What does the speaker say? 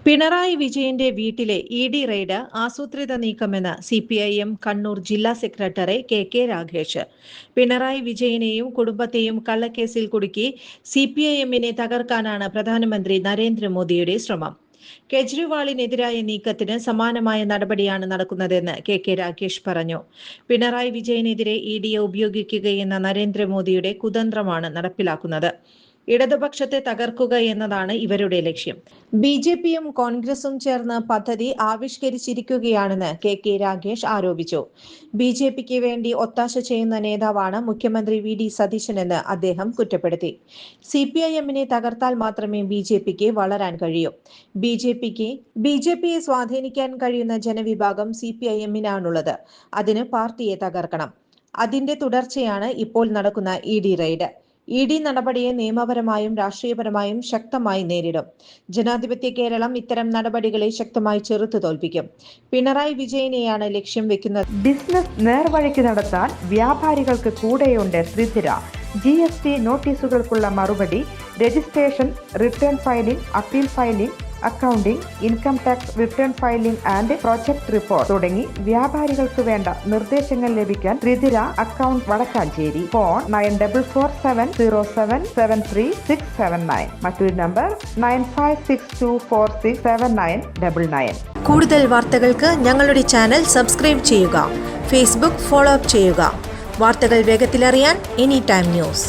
പിണറായി വിജയന്റെ വീട്ടിലെ ED. Raid ആസൂത്രിത നീക്കമെന്ന് സിപിഐഎം കണ്ണൂർ ജില്ലാ സെക്രട്ടറി കെ രാഗേഷ്. പിണറായി വിജയനെയും കുടുംബത്തെയും കള്ളക്കേസിൽ കുടുക്കി സിപിഐഎമ്മിനെ തകർക്കാനാണ് പ്രധാനമന്ത്രി നരേന്ദ്രമോദിയുടെ ശ്രമം. കെജ്രിവാളിനെതിരായ നീക്കത്തിന് സമാനമായ നടപടിയാണ് നടക്കുന്നതെന്ന് കെ രാഗേഷ് പറഞ്ഞു. പിണറായി വിജയനെതിരെ ഇഡിയെ ഉപയോഗിക്കുകയെന്ന നരേന്ദ്രമോദിയുടെ കുതന്ത്രമാണ് നടപ്പിലാക്കുന്നത്. ഇടതുപക്ഷത്തെ തകർക്കുക എന്നതാണ് ഇവരുടെ ലക്ഷ്യം. ബിജെപിയും കോൺഗ്രസും ചേർന്ന് പദ്ധതി ആവിഷ്കരിച്ചിരിക്കുകയാണെന്ന് കെ രാഗേഷ് ആരോപിച്ചു. ബിജെപിക്ക് വേണ്ടി ഒത്താശ ചെയ്യുന്ന നേതാവാണ് മുഖ്യമന്ത്രി വി.ഡി. സതീശനെന്ന് അദ്ദേഹം കുറ്റപ്പെടുത്തി. സിപിഐഎമ്മിനെ തകർത്താൽ മാത്രമേ ബിജെപിക്ക് വളരാൻ കഴിയൂ. ബിജെപിയെ സ്വാധീനിക്കാൻ കഴിയുന്ന ജനവിഭാഗം സിപിഐഎമ്മിനാണുള്ളത്. അതിന് പാർട്ടിയെ തകർക്കണം. അതിന്റെ തുടർച്ചയാണ് ഇപ്പോൾ നടക്കുന്ന ഇ.ഡി. റെയ്ഡ്. ഇ.ഡി. നടപടിയെ നിയമപരമായും രാഷ്ട്രീയപരമായും ശക്തമായി നേരിടും. ജനാധിപത്യ കേരളം ഇത്തരം നടപടികളെ ശക്തമായി ചെറുത്തു തോൽപ്പിക്കും. പിണറായി വിജയനെയാണ് ലക്ഷ്യം വെക്കുന്നത്. ബിസിനസ് നേർവഴിക്ക് നടത്താൻ വ്യാപാരികൾക്ക് കൂടെയുണ്ട് ത്രിധിര. GST നോട്ടീസുകൾക്കുള്ള മറുപടി, registration, return filing, appeal filing, accounting, income tax return filing and project report തുടങ്ങി വ്യാപാരികൾക്ക് വേണ്ട നിർദ്ദേശങ്ങൾ ലഭിക്കാൻ ത്രിധിര അക്കൗണ്ട് വടക്കാഞ്ചേരി. ഫോൺ 9447077369. മറ്റൊരു നമ്പർ 9562467999. കൂടുതൽ വാർത്തകൾക്ക് ഞങ്ങളുടെ ചാനൽ സബ്സ്ക്രൈബ് ചെയ്യുക. ഫേസ്ബുക്ക് ഫോളോ അപ്പ് ചെയ്യുക. വാർത്തകൾ വേഗത്തിലറിയാൻ എനി ടൈം ന്യൂസ്.